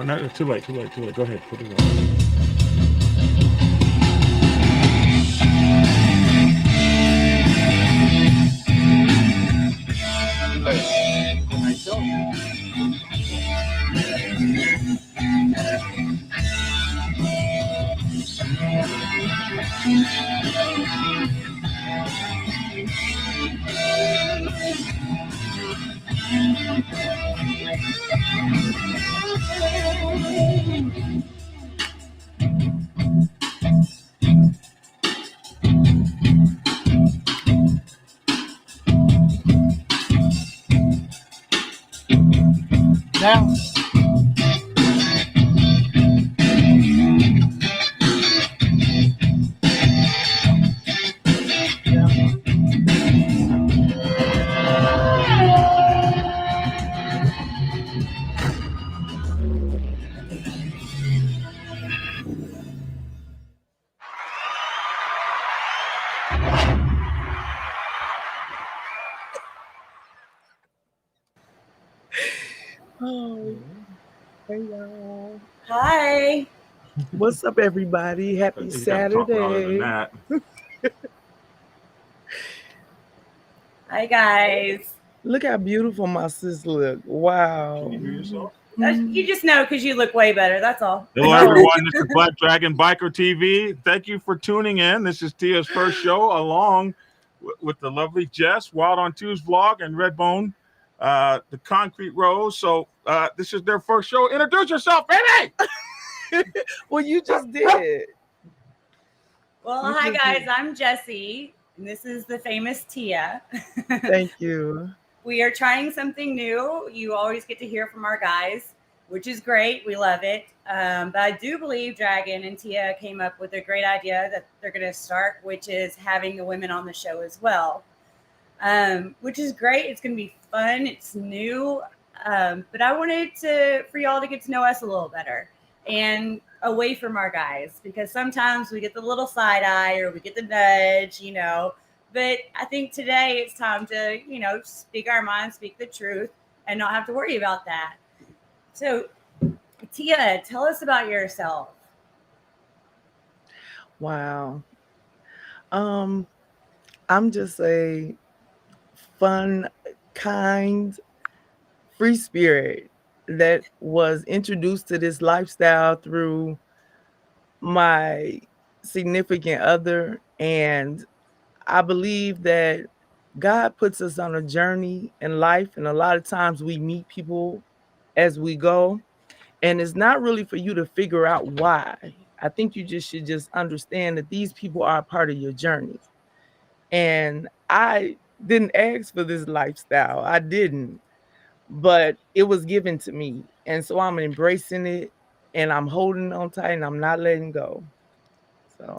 no, too late, too late, too late. Go ahead, put it on. Now, oh, hey y'all. Hi. What's up, everybody? Happy You gotta talk louder than Saturday. that. Hi, guys. Look how beautiful my sis look. Can Wow. you hear yourself? You just know because you look way better. That's all. Hello, Oh, everyone. This is Black Dragon Biker TV. Thank you for tuning in. This is Tia's first show, along with the lovely Jess, Wild on Two's vlog, and Redbone, the Concrete Rose. So this is their first show. Introduce yourself, baby. well, you just did. Well, You hi, just guys. did. I'm Jessie, and this is the famous Tia. Thank you. We are trying something new. You always get to hear from our guys, which is great. We love it. But I do believe Dragon and Tia came up with a great idea that they're going to start, which is having the women on the show as well, which is great. It's going to be fun. It's new. But I wanted for y'all to get to know us a little better and away from our guys, because sometimes we get the little side eye or we get the nudge, But I think today it's time to, speak our minds, speak the truth, and not have to worry about that. So, Tia, tell us about yourself. Wow. Um, I'm just a fun, kind, free spirit that was introduced to this lifestyle through my significant other. And I believe that God puts us on a journey in life, and a lot of times we meet people as we go, and it's not really for you to figure out why. I think you just should just understand that these people are a part of your journey. And I didn't ask for this lifestyle. I didn't, but it was given to me. And so I'm embracing it, and I'm holding on tight, and I'm not letting go. So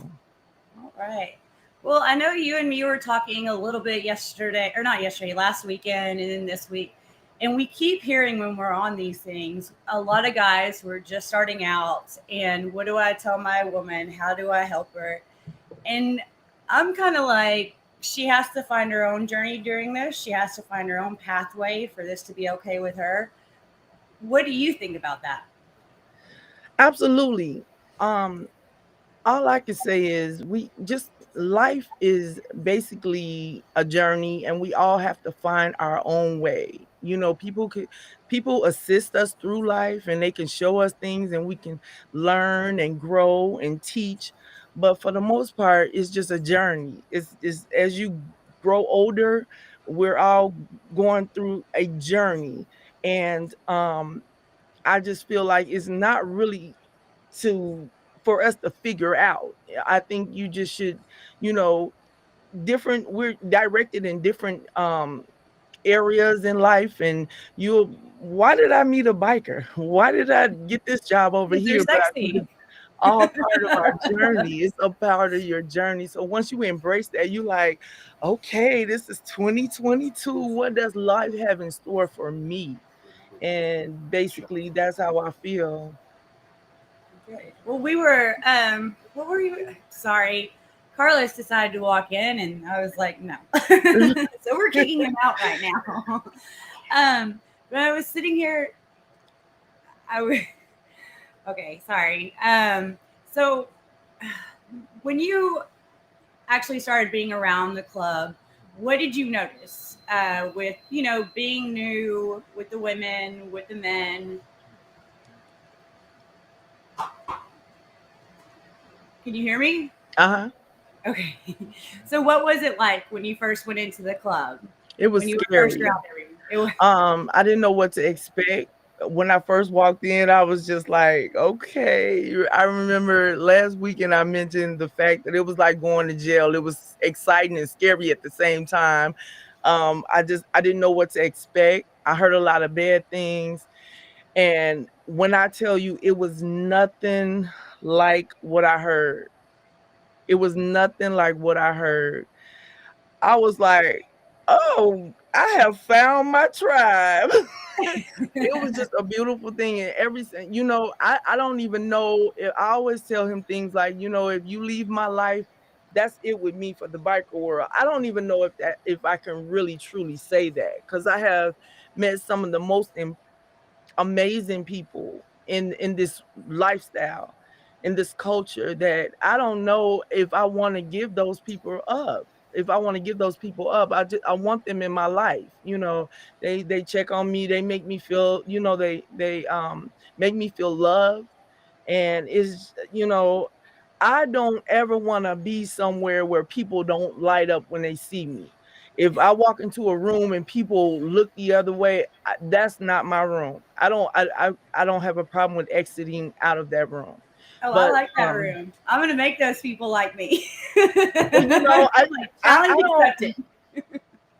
All right. Well, I know you and me were talking a little bit yesterday, or not yesterday, last weekend, and then this week. And we keep hearing when we're on these things, a lot of guys who are just starting out. And what do I tell my woman? How do I help her? And I'm kind of like, she has to find her own journey during this. She has to find her own pathway for this to be okay with her. What do you think about that? absolutely. Um, all I can say is we just life is basically a journey, and we all have to find our own way. People assist us through life, and they can show us things, and we can learn and grow and teach. But for the most part, it's just a journey. It's as you grow older, we're all going through a journey. And I just feel like it's not really to for us to figure out. I think you just should, you know, we're directed in different areas in life. And you why did I meet a biker? Why did I get this job over Because they're here? But I think sexy. it's all part of our journey. It's a part of your journey. So once you embrace that, you like, okay, this is 2022. What does life have in store for me? And basically that's how I feel. Okay. Well, what were you? Sorry. Carlos decided to walk in, and I was like, no. So we're kicking him out right now. But I was sitting here, I was, Okay, sorry. So when you actually started being around the club, what did you notice with being new with the women, with the men? Can you hear me? Uh-huh. Okay. So what was it like when you first went into the club? It was When you were first scary. around there? It was I didn't know what to expect. When I first walked in, I was just like, okay. I remember last weekend I mentioned the fact that it was like going to jail. It was exciting and scary at the same time. I didn't know what to expect. I heard a lot of bad things. And when I tell you it was nothing like what I heard, it was nothing like what I heard. I was like, "Oh, I have found my tribe." It was just a beautiful thing and everything. I don't even know if I always tell him things like, if you leave my life, that's it with me for the biker world. I don't even know if I can really truly say that because I have met some of the most amazing people in this lifestyle, in this culture that I don't know if I want to give those people up. If I want to give those people up, I want them in my life. They check on me, they make me feel, they make me feel loved. And I don't ever want to be somewhere where people don't light up when they see me. If I walk into a room and people look the other way, that's not my room. I don't have a problem with exiting out of that room. Oh, I But like that room. I'm gonna make those people like me. well, Like, I challenge don't accepted.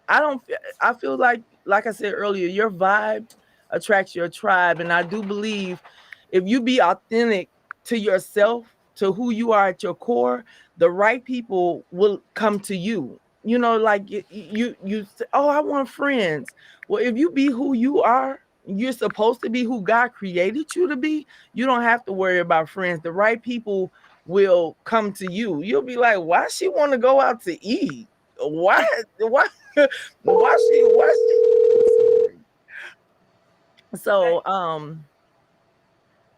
I don't fe I feel like I said earlier, your vibe attracts your tribe, and I do believe if you be authentic to yourself, to who you are at your core, the right people will come to you. Like you say, "Oh, I want friends." Well, if you be who you are, you're supposed to be who God created you to be, you don't have to worry about friends. The right people will come to you. You'll be like, "Why she wanna go out to eat? Why? Why?" Why she But so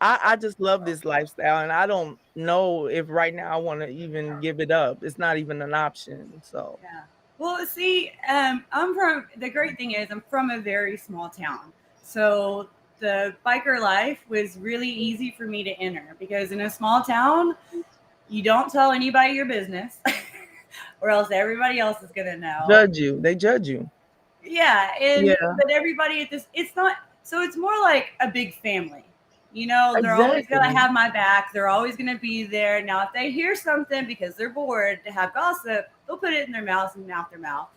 I just love this lifestyle and I don't know if right now I want to even give it up. It's not even an option. So yeah. Well, see, I'm from the great thing is I'm from a very small town, so the biker life was really easy for me to enter because in a small town, you don't tell anybody your business, or else everybody else is gonna know. judge you. They judge you. Yeah, and Yeah, but everybody at this, it's not. So it's more like a big family. They're always gonna exactly. have my back. They're always gonna be there. Now, if they hear something because they're bored to have gossip, they'll put it in their mouth and mouth their mouth.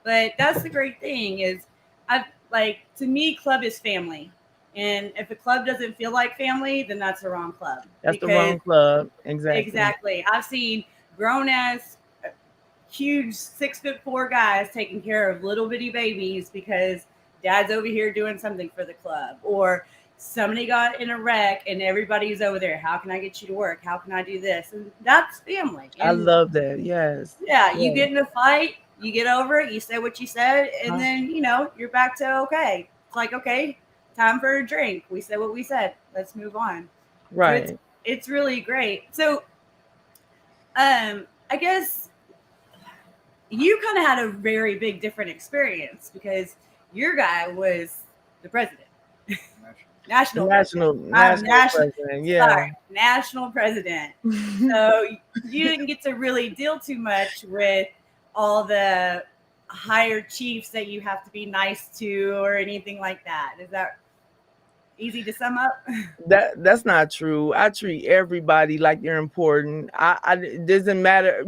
But that's the great thing is, I like to me, club is family, and if a club doesn't feel like family, then that's the wrong club That's the because wrong club. Exactly. exactly, I've seen grown ass huge 6'4" guys taking care of little bitty babies because dad's over here doing something for the club, or somebody got in a wreck and everybody's over there. How can I get you to work? How can I do this? And that's family. I And love that. Yes. yeah, you Yes. get in a fight, you get over it, you say what you said, and Huh? then you're back to okay. It's like okay, time for a drink. We said what we said. Let's move on. So Right. it's really great. So I guess you kind of had a very big different experience because your guy was the president, The national president. I'm national national. president. Sorry, Yeah. national president. So you didn't get to really deal too much with all the higher chiefs that you have to be nice to or anything like that. Is that easy to sum up? That's not true. I treat everybody like they're important. It doesn't matter.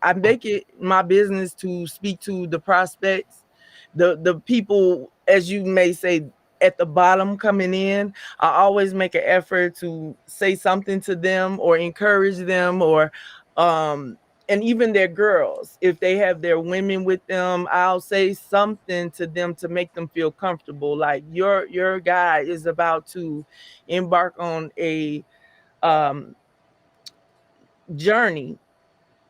I make it my business to speak to the prospects, the people, as you may say, at the bottom coming in. I always make an effort to say something to them or encourage them, or and even their girls, if they have their women with them, I'll say something to them to make them feel comfortable. Like your guy is about to embark on a um journey,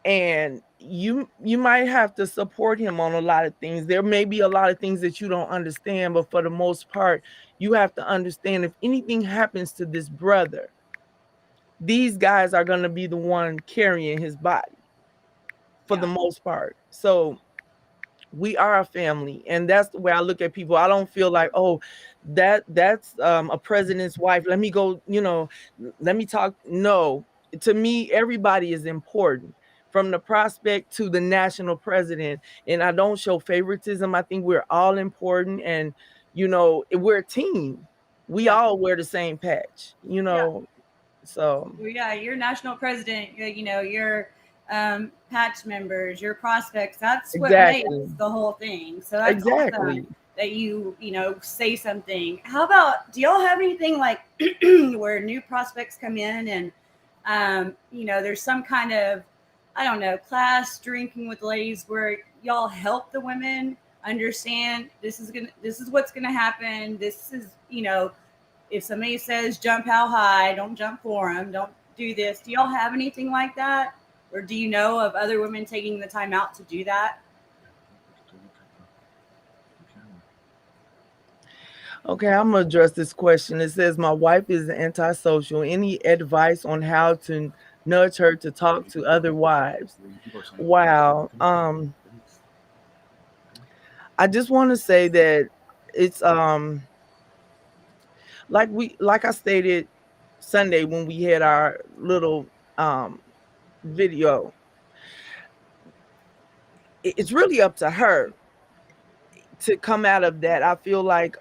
and you might have to support him on a lot of things. There may be a lot of things that you don't understand, but for the most part, you have to understand if anything happens to this brother, these guys are going to be the one carrying his body for the Yeah. most part. So we are a family, and that's the way I look at people. I don't feel like, oh, that's a president's wife, let me go, let me talk. No, to me everybody is important, from the prospect to the national president, and I don't show favoritism. I think we're all important, and we're a team. We Yeah. all wear the same patch, Yeah. so Well, yeah, your national president, your patch members, your prospects, that's what makes exactly, the whole thing. So that's awesome exactly. that you say something. How about, do y'all have anything like where new prospects come in and, there's some kind of, I don't know, class drinking with ladies where y'all help the women understand this is what's gonna happen. This is, if somebody says jump how high, don't jump for them. Don't do this. Do y'all have anything like that? Or do you know of other women taking the time out to do that? Okay, I'm gonna address this question. It says my wife is antisocial. Any advice on how to nudge her to talk to other wives? Wow. I just want to say that it's like I stated Sunday when we had our little video. It's really up to her to come out of that. I feel like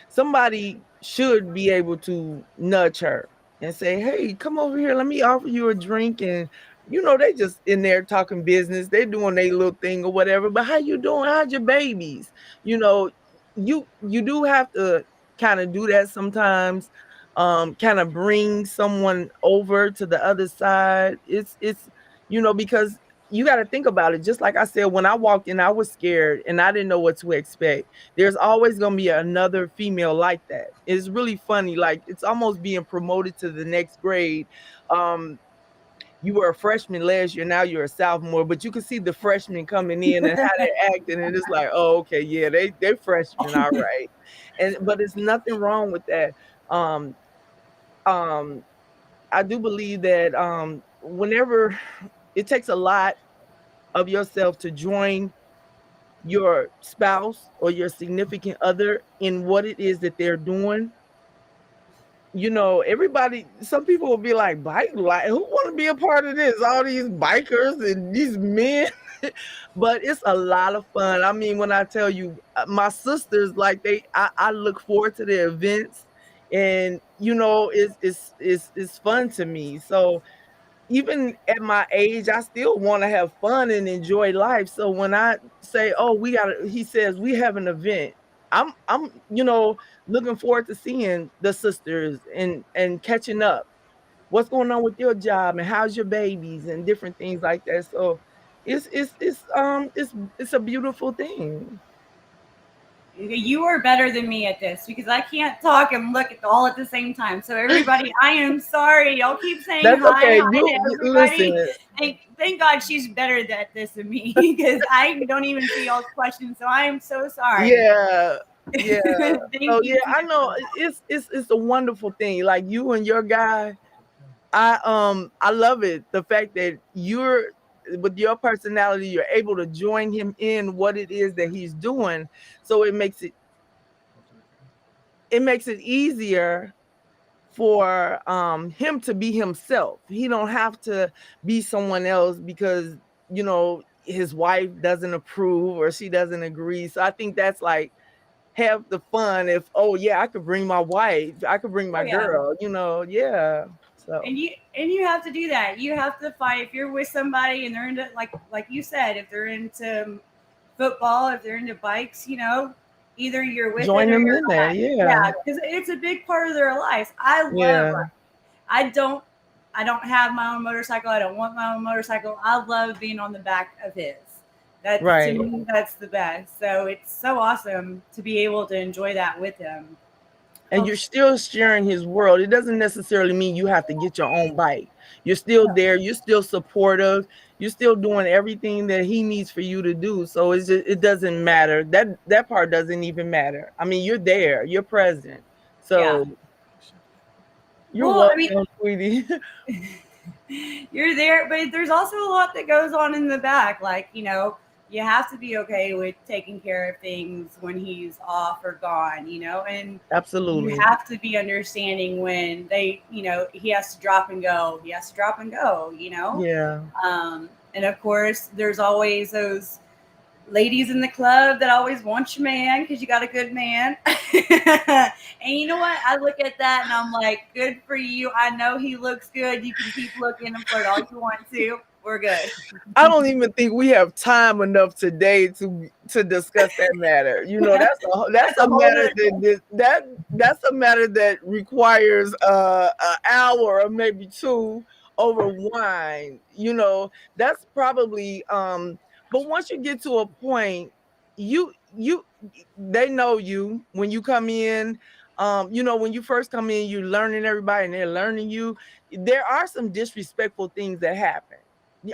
somebody should be able to nudge her and say, hey, come over here, let me offer you a drink. And they just in there talking business, they're doing their little thing or whatever, but how you doing, how's your babies? You do have to kind of do that sometimes, kind of bring someone over to the other side. It's because you got to think about it. Just like I said, when I walked in, I was scared and I didn't know what to expect. There's always going to be another female like that. It's really funny. Like, it's almost being promoted to the next grade. You were a freshman last year, now you're a sophomore, but you can see the freshmen coming in and how they're acting, and it's like, oh, okay, yeah, they freshmen, all right. But it's nothing wrong with that. Um, um, I do believe that whenever it takes a lot of yourself to join your spouse or your significant other in what it is that they're doing. Everybody, some people will be like, bike, like, who want to be a part of this? All these bikers and these men. But it's a lot of fun. I mean, when I tell you, my sisters, like, I look forward to the events, and it's fun to me. So even at my age, I still want to have fun and enjoy life. So when I say, "Oh, he says we have an event," I'm looking forward to seeing the sisters and catching up. What's going on with your job and how's your babies and different things like that. So it's a beautiful thing. You are better than me at this because I can't talk and look at all at the same time. So everybody, I am sorry. Y'all keep saying That's hi, okay. hi to everybody. Listen. And thank God she's better at this than me because I don't even see y'all's questions. So I am so sorry. Yeah. Yeah. Thank So you yeah, too I much for know that. it's a wonderful thing. Like you and your guy, I love it. The fact that you're with your personality, you're able to join him in what it is that he's doing. So it makes it easier for him to be himself. He don't have to be someone else because his wife doesn't approve or she doesn't agree. So I think that's like have the fun. If, oh yeah, I could bring my wife, I could bring Oh my yeah. girl, yeah. So And you have to do that. You have to fight if you're with somebody and they're into, like you said, if they're into football, if they're into bikes, either you're with it join or them you're in there, not. Yeah, yeah. because it's a big part of their lives. I love. Yeah. I don't. I don't have my own motorcycle. I don't want my own motorcycle. I love being on the back of his. That's, to Right. me, that's the best. So it's so awesome to be able to enjoy that with him. And Oh, you're still sharing his world. It doesn't necessarily mean you have to get your own bike. You're still there. You're still supportive. You're still doing everything that he needs for you to do. So it doesn't matter. That part doesn't even matter. I mean, you're there. You're present. yeah. So You're Well, I mean, welcome, sweetie. you're there, but there's also a lot that goes on in the back. Like, you have to be okay with taking care of things when he's off or gone, and you Absolutely. have to be understanding when he has to drop and go. He has to drop and go. Yeah. And of course, there's always those ladies in the club that always want your man because you got a good man. And you know what? I look at that and I'm like, good for you. I know he looks good. You can keep looking and flirt all you want to. We're good. I don't even think we have time enough today to discuss that matter. That's That's a a whole matter nother. that's a matter that requires an hour or maybe two over wine. That's probably but once you get to a point, you they know you when you come in. When you first come in, you're learning everybody and they're learning you. There are some disrespectful things that happen.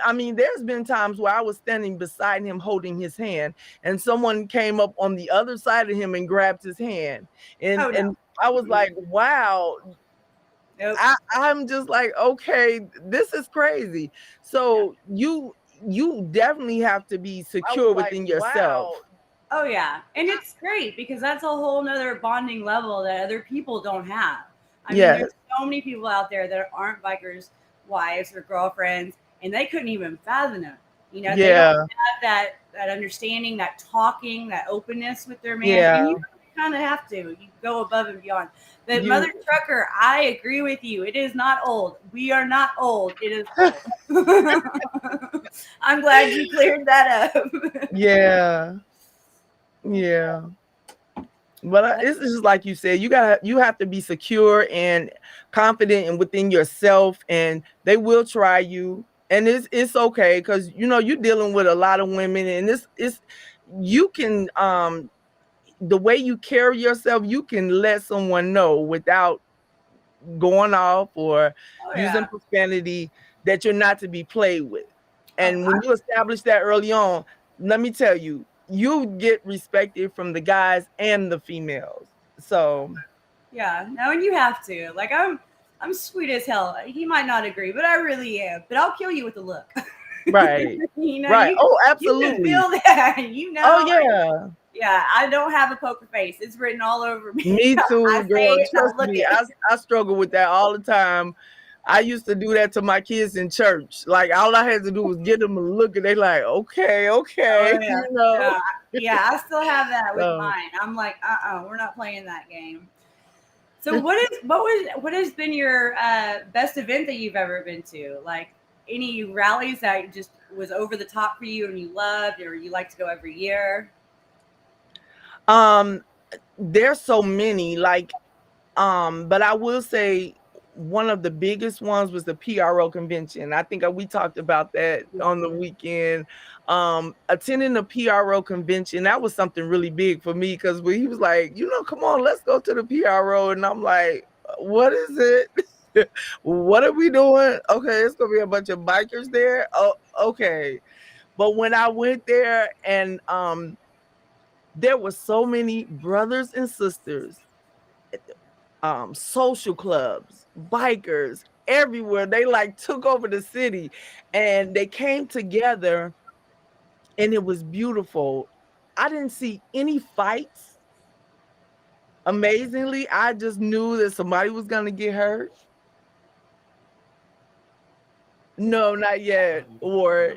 I mean, there's been times where I was standing beside him holding his hand, and someone came up on the other side of him and grabbed his hand. And Oh, no. and I was like, wow. Nope. I'm just like, okay, this is crazy. So you definitely have to be secure within yourself. Oh, yeah. And it's great because that's a whole nother bonding level that other people don't have. I mean, Yes. there's so many people out there that aren't bikers' wives or girlfriends, and they couldn't even fathom it. They don't Yeah. have that understanding, that talking, that openness with their man. Yeah. And you kind of have to. You go above and beyond. But You Mother Trucker, I agree with you. It is not old. We are not old. It is old. I'm glad you cleared that up. yeah. Yeah. But it's just like you said, you have to be secure and confident and within yourself, and they will try you, and it's okay because you're dealing with a lot of women, and it's you can the way you carry yourself, you can let someone know without going off or Oh, using yeah. profanity that you're not to be played with. Oh, And when you establish that early on, let me tell you, you get respected from the guys and the females. So yeah. No, and you have to. Like, I'm sweet as hell. He might not agree, but I really am. But I'll kill you with a look. right, you know, right. you Oh, you can absolutely. feel that. Oh yeah. Yeah. I don't have a poker face. It's written all over me. Me I too, say girl. it and I Trust look me, it. I struggle with that all the time. I used to do that to my kids in church. Like all I had to do was get them a look, and they like, okay, Oh, okay, yeah. Yeah. I still have that with So, mine. I'm like, we're not playing that game. So what has been your best event that you've ever been to? Like any rallies that just was over the top for you and you loved, or you like to go every year? um, there's so many. But I will say one of the biggest ones was the PRO convention. I think we talked about that on the weekend. Attending the PRO convention, that was something really big for me because he was like, come on, let's go to the PRO. And I'm like, what is it? What are we doing? Okay, it's gonna be a bunch of bikers there. Oh, okay. But when I went there and there were so many brothers and sisters, social clubs, bikers, everywhere. They like took over the city and they came together and it was beautiful. I didn't see any fights. Amazingly, I just knew that somebody was gonna get hurt. No, not yet. Or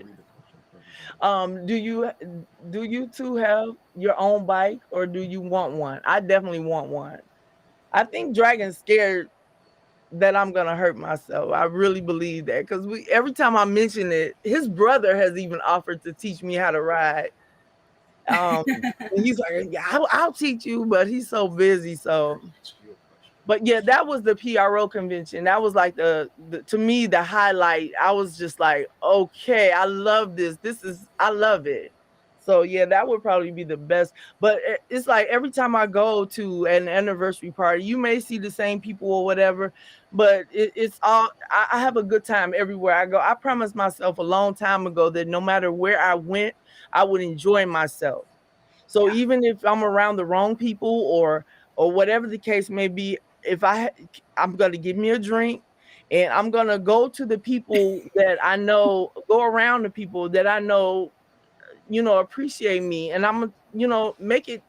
do you two have your own bike or do you want one? I definitely want one. I think Dragon's scared that I'm gonna hurt myself. I really believe that because every time I mention it, his brother has even offered to teach me how to ride. Um, and he's like, "Yeah, I'll teach you," but he's so busy. So, but yeah, that was the PRO convention. That was like the to me the highlight. I was just like, okay, I love this. I love it. So yeah, that would probably be the best. But it's like every time I go to an anniversary party, you may see the same people or whatever, but it's all I have a good time everywhere I go. I promised myself a long time ago that no matter where I went, I would enjoy myself. So Yeah. even if I'm around the wrong people or whatever the case may be, if I'm gonna give me a drink, and I'm gonna go to the people that I know, go around the people that I know, appreciate me, and I'm gonna, make it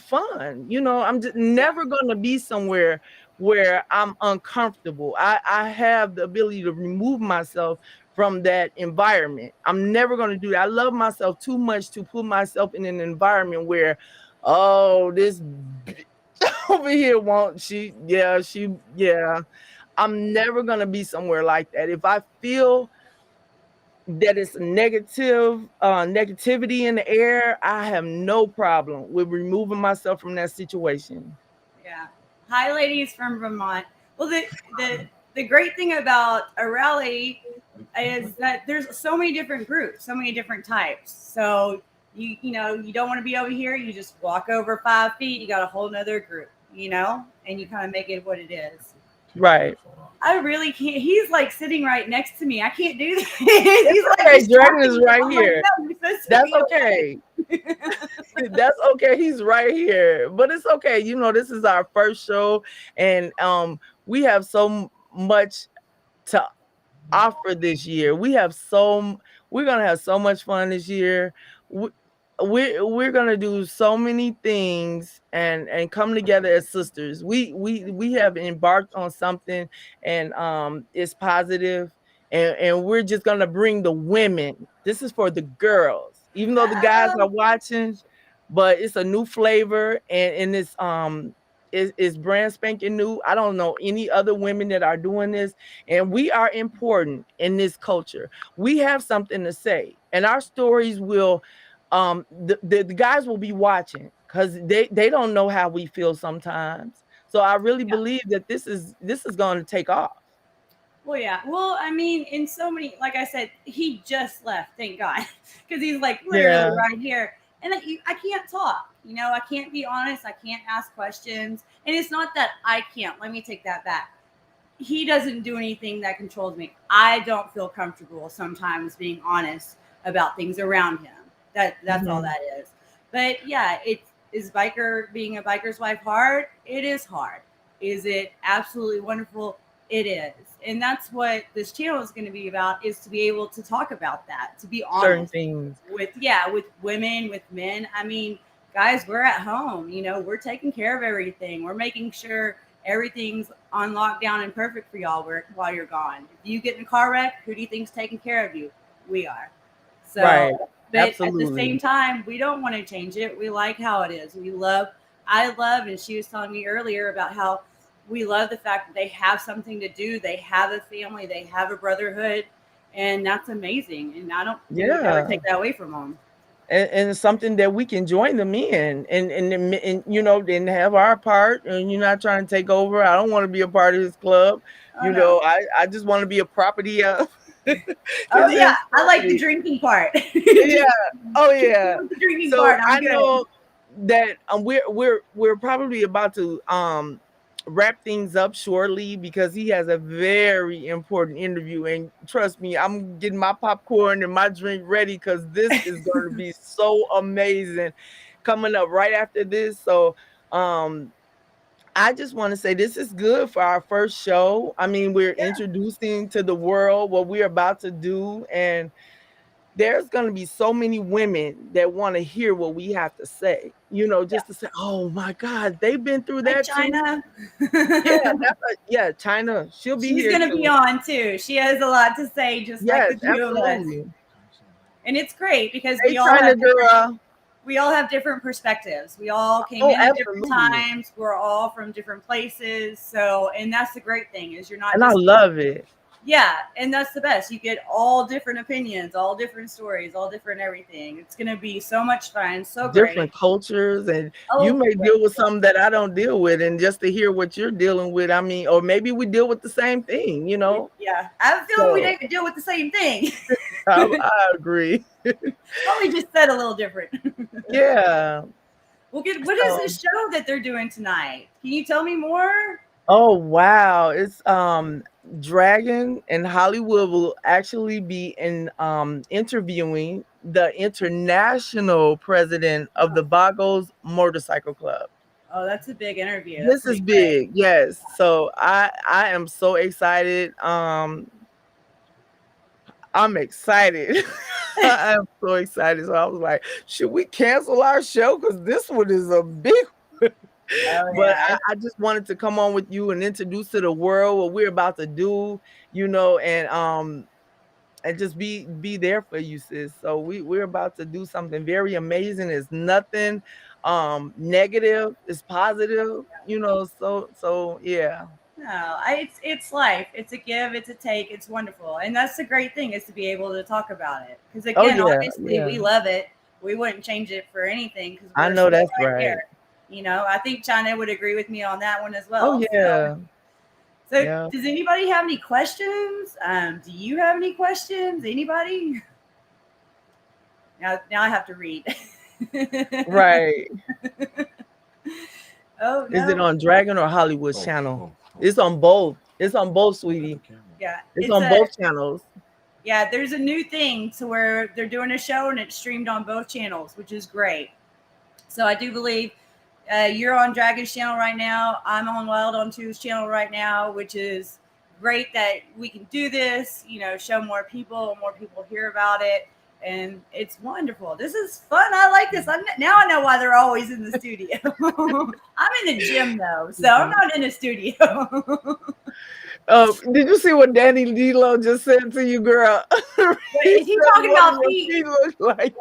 fun. I'm just Yeah. never gonna be somewhere where I'm uncomfortable. I have the ability to remove myself from that environment. I'm never gonna do that. I love myself too much to put myself in an environment where, oh, this over here won't yeah. I'm never gonna be somewhere like that. If I feel that it's negativity in the air, I have no problem with removing myself from that situation. Yeah. Hi, ladies from Vermont. Well, the great thing about a rally is that there's so many different groups, so many different types. So you don't want to be over here. You just walk over 5 feet. You got a whole nother group, and you kind of make it what it is. Right. I really can't. He's like sitting right next to me. I can't do this. It's He's like okay. Dragon distracting is me. right I'm like, here. no, you're supposed to That's be okay. That's okay. He's right here. But it's okay. This is our first show, and we have so much to offer this year. We're gonna have so much fun this year. We, we're gonna do so many things and come together as sisters. We have embarked on something, and it's positive, and we're just gonna bring the women. This is for the girls, even though the guys are watching, but it's a new flavor, and it's brand spanking new. I don't know any other women that are doing this, and we are important in this culture. We have something to say, and our stories will the guys will be watching, because they don't know how we feel sometimes. So I really Yeah. believe that this is going to take off. Well, yeah. Well, I mean, in so many, like I said, he just left, thank God, because he's like literally Yeah. right here. And I can't talk, I can't be honest. I can't ask questions. And it's not that I can't. Let me take that back. He doesn't do anything that controls me. I don't feel comfortable sometimes being honest about things around him. That's all Mhm. that is. But yeah, it is being a biker's wife hard? It is hard. Is it absolutely wonderful? It is. And that's what this channel is going to be about, is to be able to talk about that, to be Certain honest things. with women, with men. I mean, guys, we're at home, we're taking care of everything. We're making sure everything's on lockdown and perfect for y'all while you're gone. If you get in a car wreck, who do you think's taking care of you? We are. Right. So, but at the same Absolutely. time, we don't want to change it. We like how it is. I love, and she was telling me earlier about how we love the fact that they have something to do. They have a family. They have a brotherhood, and that's amazing. And I don't think we ever Yeah. take that away from them. And it's something that we can join them in, and then have our part, and you're not trying to take over. I don't want to be a part of his club. Oh no. I just want to be a property of because Oh he yeah, is I like the property. drinking part. Yeah. Just Oh keep me yeah. with the drinking So part. I I'm good. know that we're probably about to wrap things up shortly, because he has a very important interview, and trust me, I'm getting my popcorn and my drink ready, because this is going to be so amazing coming up right after this. So um I just want to say this is good for our first show. I mean, we're Yeah. introducing to the world what we're about to do, and there's going to be so many women that want to hear what we have to say, Yeah. just to say, oh my God, they've been through Hi, that too. China. Yeah, yeah, China, she'll be She's here gonna be too. on too. She has a lot to say, just like Yes, the two of us. absolutely. And it's great because Hey, China girl. we all have different perspectives. We all came Oh, in at different absolutely. times. We're all from different places. So, and that's the great thing, is you're not And I just, love it. yeah, and that's the best. You get all different opinions, all different stories, all different everything. It's gonna be so much fun, so great. Different cultures, and you Oh, may wait, deal with something that I don't deal with, and just to hear what you're dealing with, I mean, or maybe we deal with the same thing, yeah, I have a feeling we So didn't deal with the same thing. I agree. Probably just said a little different. Yeah. What is So this show that they're doing tonight? Can you tell me more? oh wow, it's Dragon and Hollywood will actually be interviewing the international president of the Vagos Motorcycle Club. Oh, that's a big interview. That's This gonna is be great. big, yes. So I am so excited. I'm excited. I am so excited. So I was like, should we cancel our show? Because this one is a big one. Oh But yeah. I just wanted to come on with you and introduce to the world what we're about to do, you know, and just be there for you, sis. So we're about to do something very amazing. It's nothing negative, it's positive, you know. So yeah. No, it's life. It's a give, it's a take. It's wonderful, and that's the great thing is to be able to talk about it. Because Oh again, yeah, obviously, yeah. we love it. We wouldn't change it for anything because I we're know still that's right right. there. You know, I think China would agree with me on that one as Oh well. yeah. So Yeah. does anybody have any questions? Do you have any questions? Anybody? Now I have to read. Right. Oh Is it no, on Dragon or Hollywood channel? It's on both. It's on both, sweetie. yeah, It's on both channels. yeah. There's a new thing to where they're doing a show and it's streamed on both channels, which is great. So I do believe you're on Dragon's channel right now. I'm on Wild on Two's channel right now, which is great that we can do this. You know, show more people hear about it, and it's wonderful. This is fun. I like this. Now I know why they're always in the studio. I'm in the gym though, so I'm not in the studio. Did you see what Danny D'Lo just said to you, girl? Is he talking what about your feet? feet look like?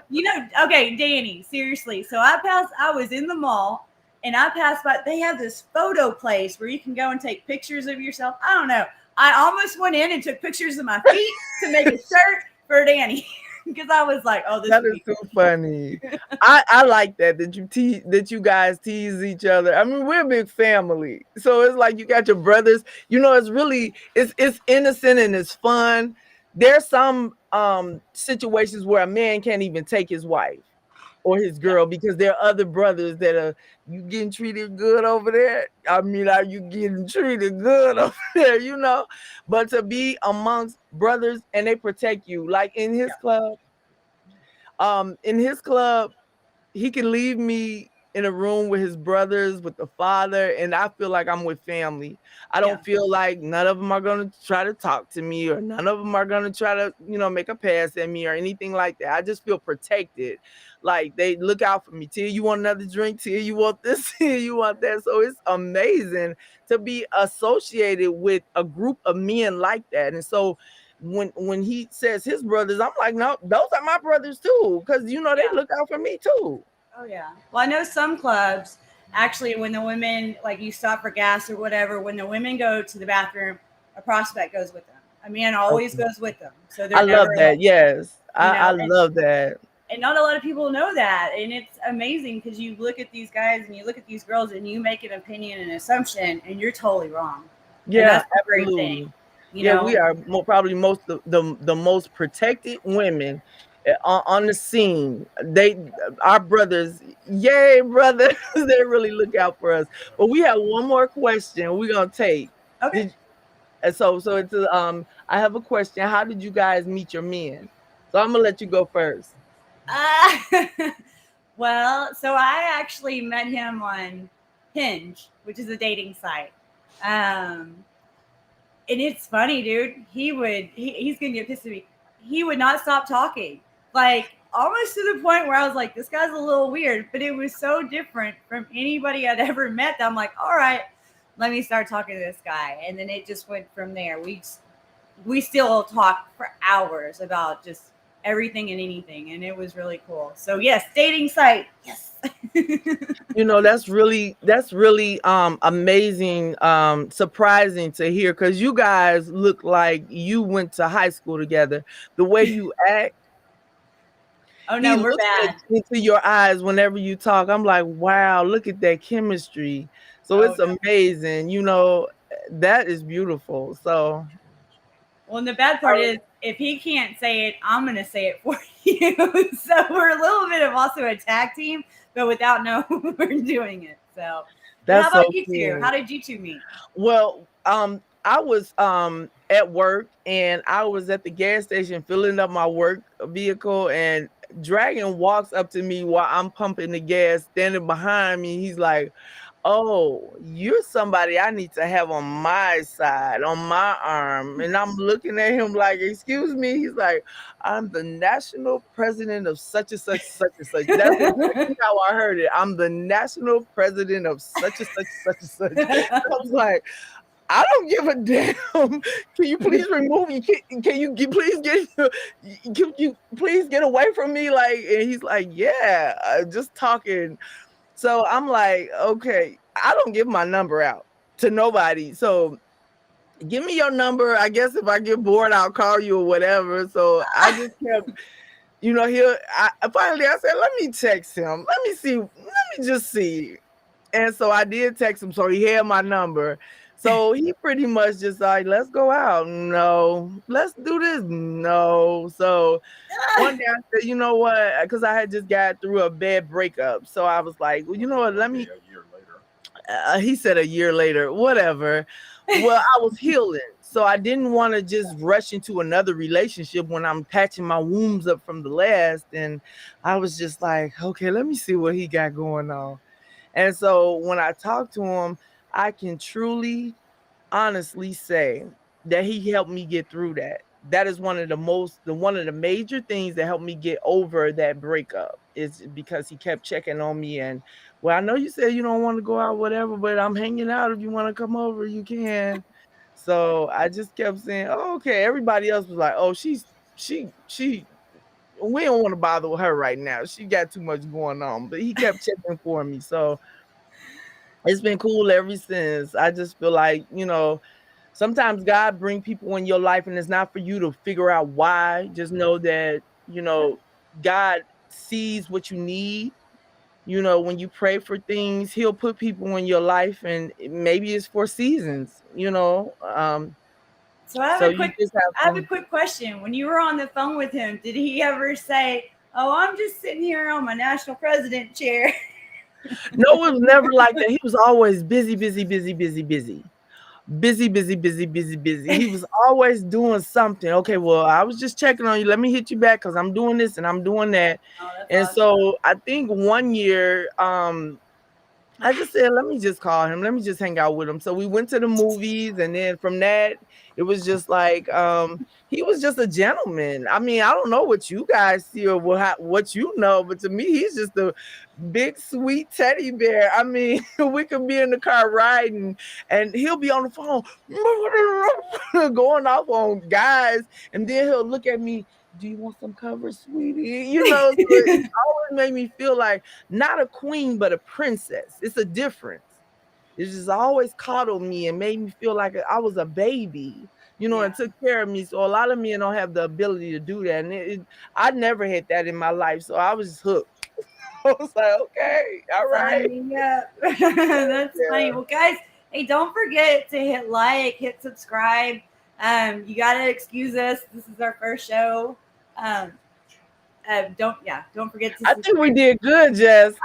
You know, okay, Danny, seriously. So I was in the mall and I passed by. They have this photo place where you can go and take pictures of yourself. I don't know. I almost went in and took pictures of my feet to make a shirt for Danny because I was like, oh, this That would is be so funny. I like that you guys tease each other. I mean, we're a big family, so it's like you got your brothers. You know, it's innocent and it's fun. There's some situations where a man can't even take his wife or his girl because there are other brothers that are you getting treated good over there. I mean, are you getting treated good over there? You know, but to be amongst brothers and they protect you, like in his club, he can leave me in a room with his brothers, with the father, and I feel like I'm with family. I don't feel like none of them are going to try to talk to me or none of them are going to try to, you know, make a pass at me or anything like that. I just feel protected. Like they look out for me. Tia, you want another drink? Tia, you want this? Tia, you want that? So it's amazing to be associated with a group of men like that. And so when he says his brothers, I'm like, no, those are my brothers too, because you know they look out for me too. Oh yeah. Well, I know some clubs actually when the women like you stop for gas or whatever, when the women go to the bathroom, a prospect goes with them. A man always goes with them. So they're I never love that. Yes. you I know, love that. and not a lot of people know that. And it's amazing because you look at these guys and you look at these girls and you make an opinion and assumption and you're totally wrong. And Yeah, that's the great absolutely. thing. You Yeah, know, we are probably most the most protected women on the scene. Our brothers, yay, brothers, they really look out for us. But we have one more question we're gonna take. okay. And so it's I have a question. How did you guys meet your men? So I'm gonna let you go first. Uh, well, so I actually met him on Hinge, which is a dating site. Um, and it's funny, dude. He's gonna get pissed at me. He would not stop talking, like almost to the point where I was like, this guy's a little weird. But it was so different from anybody I'd ever met that I'm like, all right, let me start talking to this guy. And then it just went from there. We still talk for hours about just everything and anything, and it was really cool. So yes, dating site, yes. You know, that's really amazing, surprising to hear, because you guys look like you went to high school together. The way you act, Oh he no, we're looks bad. into your eyes whenever you talk. I'm like, wow, look at that chemistry. So Oh it's no. amazing. You know, that is beautiful. So Well, and the bad part is if he can't say it, I'm gonna say it for you. So we're a little bit of also a tag team, but without knowing we're doing it. So but how that's so about you two? cool. How did you two meet? Well, I was at work and I was at the gas station filling up my work vehicle, and Dragon walks up to me while I'm pumping the gas, standing behind me. He's like, "Oh, you're somebody I need to have on my side, on my arm." And I'm looking at him like, "Excuse me?" He's like, "I'm the national president of such and such, such and such." That's exactly how I heard it. "I'm the national president of such and such, such and such." I was like, I don't give a damn. Can you please remove me? Can you please get away from me? Like, and he's like, yeah, just talking. So I'm like, okay, I don't give my number out to nobody. So give me your number. I guess if I get bored, I'll call you or whatever. So I just kept, finally I said, let me text him. Let me see. Let me just see. And so I did text him. So he had my number. So he pretty much just like, let's go out. No. Let's do this. No. So one day I said, you know what? Because I had just got through a bad breakup. So I was like, well, you know what? Let me. A year later. He said a year later, whatever. Well, I was healing. So I didn't want to just rush into another relationship when I'm patching my wounds up from the last. And I was just like, okay, let me see what he got going on. And so when I talk to him, I can truly, honestly say that he helped me get through that. That is one of the major things that helped me get over that breakup is because he kept checking on me. And well, I know you said you don't want to go out, whatever, but I'm hanging out. If you want to come over, you can. So I just kept saying, oh, okay. Everybody else was like, oh, she we don't want to bother with her right now. She got too much going on. But he kept checking for me. So it's been cool ever since. I just feel like, sometimes God bring people in your life and it's not for you to figure out why. Just know that, God sees what you need. When you pray for things, he'll put people in your life and maybe it's for seasons, So I have a quick question. When you were on the phone with him, did he ever say, "Oh, I'm just sitting here on my national president chair"? No, it was never like that. He was always busy. He was always doing something. Okay, well, I was just checking on you. Let me hit you back because I'm doing this and I'm doing that. And awesome. So I think one year, I just said, let me just call him. Let me just hang out with him. So we went to the movies. And then from that, it was just like, he was just a gentleman. I mean, I don't know what you guys see or what you know, but to me, he's just a big, sweet teddy bear. I mean, we could be in the car riding and he'll be on the phone going off on guys. And then he'll look at me. Do you want some cover, sweetie? So it always made me feel like not a queen, but a princess. It's a difference. It just always coddled me and made me feel like I was a baby, and took care of me. So a lot of men don't have the ability to do that. And I never had that in my life. So I was just hooked. I was like, okay, all right. Yeah. That's funny. Well, guys, hey, don't forget to hit like, hit subscribe. You gotta excuse us. This is our first show. Don't forget to. I think we did good, Jess.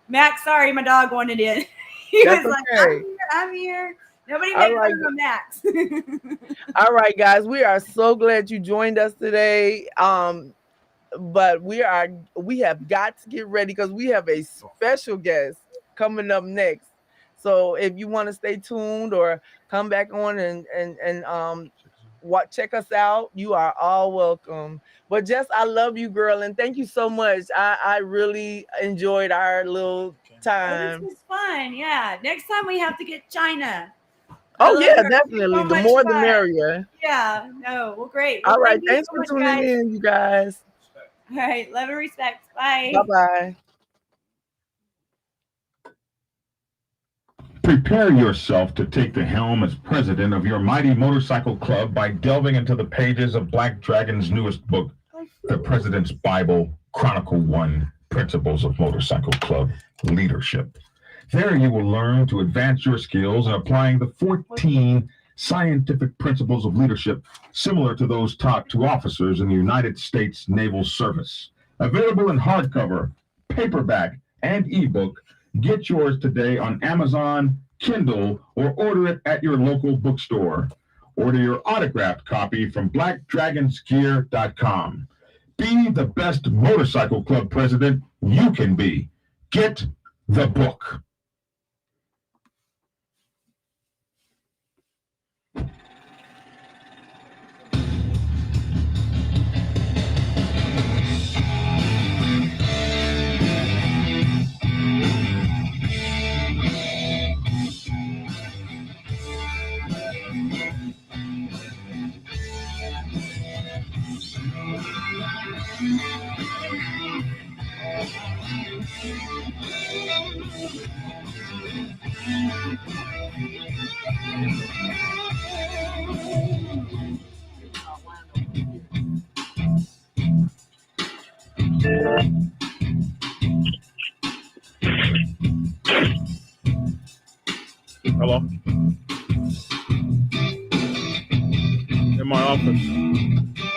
Max, sorry, my dog wanted in. He was like, I'm here. Nobody made fun of Max. All right, guys, we are so glad you joined us today. But we have got to get ready because we have a special guest coming up next. So if you want to stay tuned or come back on and check us out, you are all welcome. But Jess, I love you, girl, and thank you so much. I really enjoyed our little time. This was fun. Yeah. Next time we have to get China. Oh yeah, definitely. The more the merrier. Yeah. No. Well, great. Well, all right. Thanks for tuning in, you guys. All right. Love and respect. Bye. Bye-bye. Prepare yourself to take the helm as president of your mighty motorcycle club by delving into the pages of Black Dragon's newest book, The President's Bible, Chronicle 1, Principles of Motorcycle Club Leadership. There you will learn to advance your skills in applying the 14 scientific principles of leadership similar to those taught to officers in the United States Naval Service. Available in hardcover, paperback, and ebook. Get yours today on Amazon, Kindle, or order it at your local bookstore. Order your autographed copy from blackdragonsgear.com. Be the best motorcycle club president you can be. Get the book. Hello. In my office.